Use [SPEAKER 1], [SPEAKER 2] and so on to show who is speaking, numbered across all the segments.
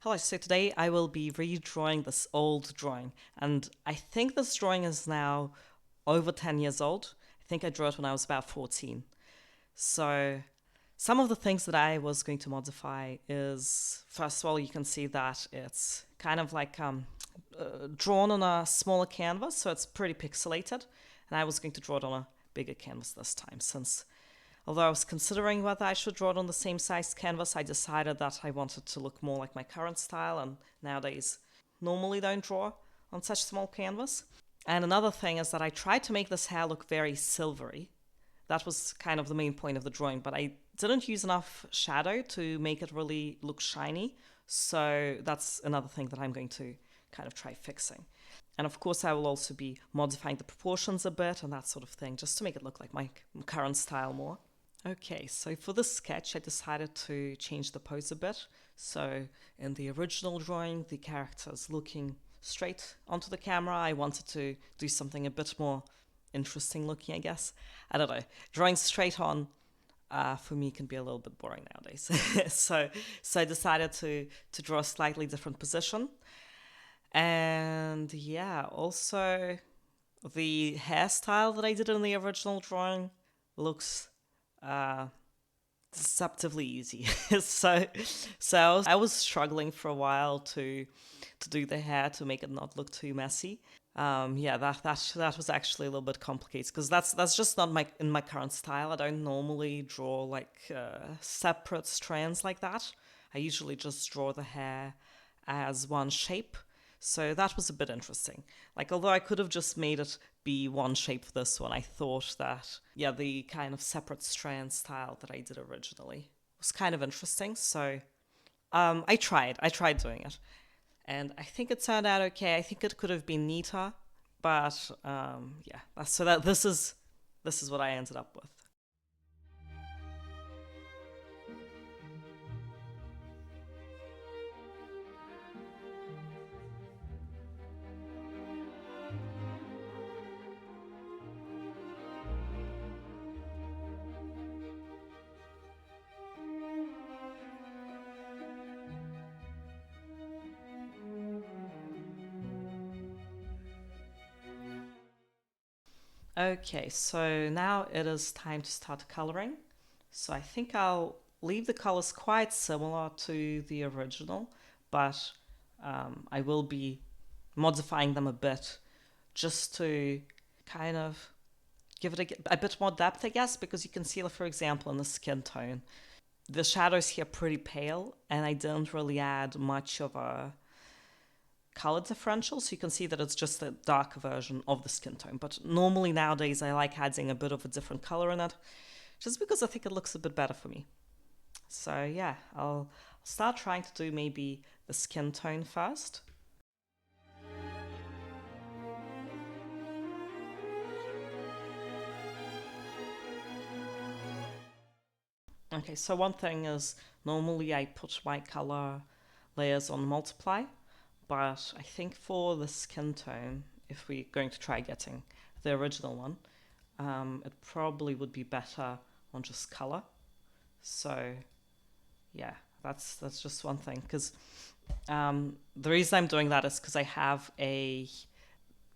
[SPEAKER 1] Hello, so today I will be redrawing this old drawing, and I think this drawing is now over 10 years old. I think I drew it when I was about 14. So, some of the things that I was going to modify is, first of all, you can see that it's kind of like drawn on a smaller canvas, so it's pretty pixelated, and I was going to draw it on a bigger canvas this time, since although I was considering whether I should draw it on the same size canvas, I decided that I wanted to look more like my current style, and nowadays normally don't draw on such small canvas. And another thing is that I tried to make this hair look very silvery. That was kind of the main point of the drawing, but I didn't use enough shadow to make it really look shiny. So that's another thing that I'm going to kind of try fixing. And of course, I will also be modifying the proportions a bit and that sort of thing, just to make it look like my current style more. Okay, so for this sketch, I decided to change the pose a bit. So in the original drawing, the character is looking straight onto the camera. I wanted to do something a bit more interesting looking, I guess. I don't know. Drawing straight on for me can be a little bit boring nowadays. so I decided to draw a slightly different position. And yeah, also the hairstyle that I did in the original drawing looks uh, deceptively easy. so I was struggling for a while to do the hair to make it not look too messy. Yeah, that was actually a little bit complicated because that's just not my current style. I don't normally draw like separate strands like that. I usually just draw the hair as one shape. So that was a bit interesting. Like, although I could have just made it be one shape for this one, I thought that, yeah, the kind of separate strand style that I did originally was kind of interesting. So I tried doing it. And I think it turned out okay. I think it could have been neater, but yeah. So that this is what I ended up with. Okay, so now it is time to start coloring. So I think I'll leave the colors quite similar to the original, but I will be modifying them a bit just to kind of give it a bit more depth, I guess, because you can see, for example, in the skin tone, the shadows here are pretty pale, and I didn't really add much of a color differential, so you can see that it's just a darker version of the skin tone. But normally nowadays I like adding a bit of a different color in it, just because I think it looks a bit better for me. So yeah, I'll start trying to do maybe the skin tone first. Okay, so one thing is normally I put my color layers on multiply, but I think for the skin tone, if we're going to try getting the original one, it probably would be better on just color. So yeah, that's just one thing, because the reason I'm doing that is because I have a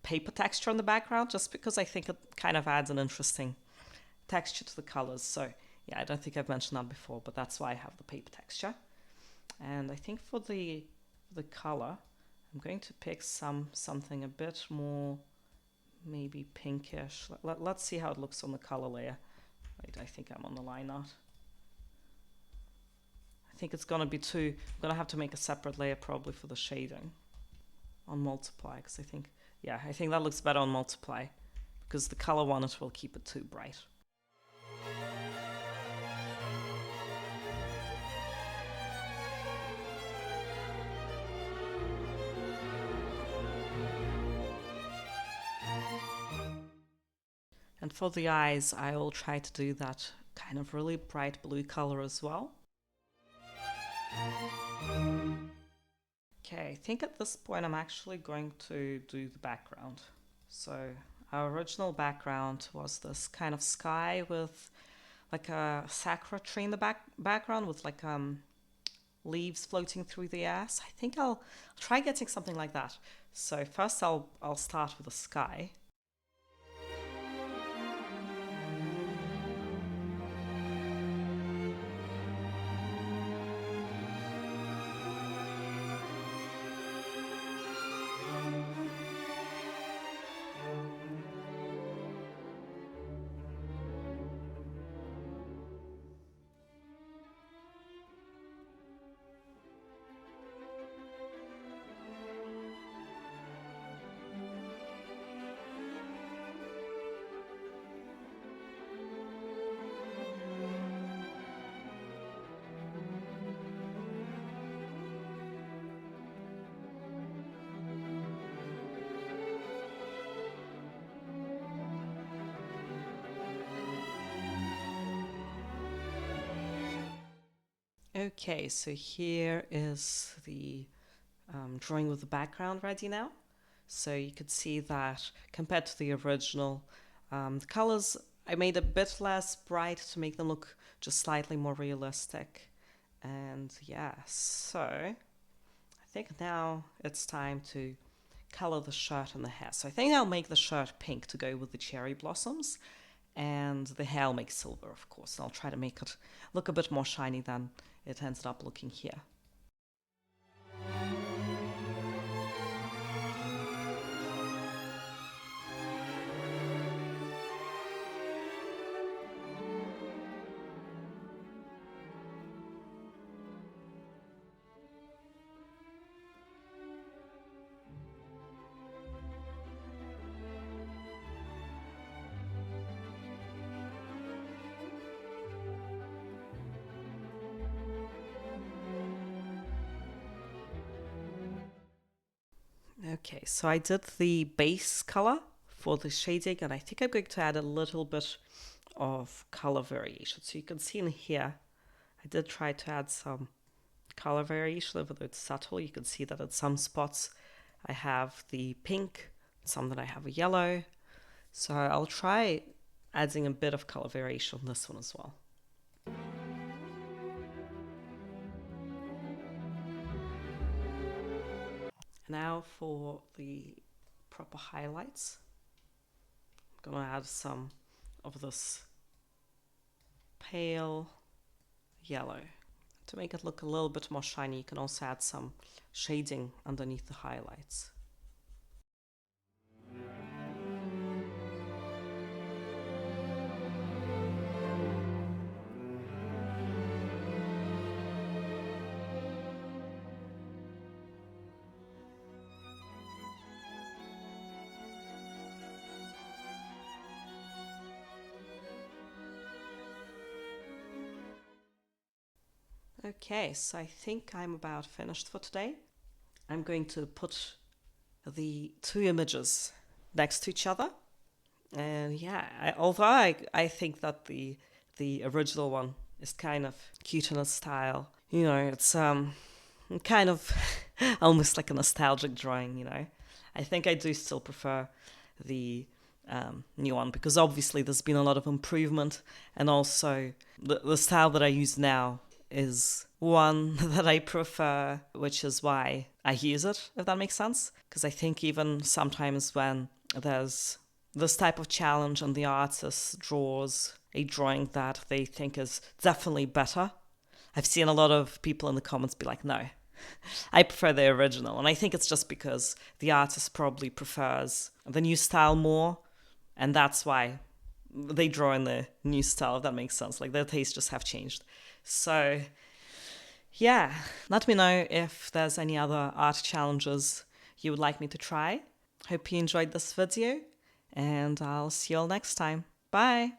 [SPEAKER 1] paper texture in the background, just because I think it kind of adds an interesting texture to the colors. So yeah, I don't think I've mentioned that before, but that's why I have the paper texture. And I think for the color, I'm going to pick something a bit more maybe pinkish. Let's see how it looks on the color layer. Wait, I think I'm on the line art. I think it's gonna be too. I'm gonna have to make a separate layer probably for the shading on multiply, because I think that looks better on multiply, because the color one, it will keep it too bright. And for the eyes, I will try to do that kind of really bright blue color as well. Okay, I think at this point I'm actually going to do the background. So our original background was this kind of sky with like a sakura tree in the background with like leaves floating through the air. So I think I'll try getting something like that. So first I'll start with the sky. Okay, so here is the drawing with the background ready now. So you could see that compared to the original, the colors I made a bit less bright to make them look just slightly more realistic. And yeah, so I think now it's time to color the shirt and the hair. So I think I'll make the shirt pink to go with the cherry blossoms, and the hair I'll make silver, of course. I'll try to make it look a bit more shiny than it ends up looking here. Okay, so I did the base color for the shading, and I think I'm going to add a little bit of color variation. So you can see in here, I did try to add some color variation, even though it's subtle. You can see that at some spots I have the pink, some that I have a yellow. So I'll try adding a bit of color variation on this one as well. Now for the proper highlights. I'm gonna add some of this pale yellow. To make it look a little bit more shiny, you can also add some shading underneath the highlights. Okay, so I think I'm about finished for today. I'm going to put the two images next to each other. And yeah, although I think that the original one is kind of cute in its style. You know, it's kind of almost like a nostalgic drawing, you know. I think I do still prefer the new one because obviously there's been a lot of improvement, and also the style that I use now is one that I prefer, which is why I use it, if that makes sense. Because I think even sometimes when there's this type of challenge and the artist draws a drawing that they think is definitely better, I've seen a lot of people in the comments be like, no, I prefer the original. And I think it's just because the artist probably prefers the new style more, and that's why they draw in the new style, if that makes sense. Like their tastes just have changed. So yeah, let me know if there's any other art challenges you would like me to try. Hope you enjoyed this video, and I'll see you all next time. Bye!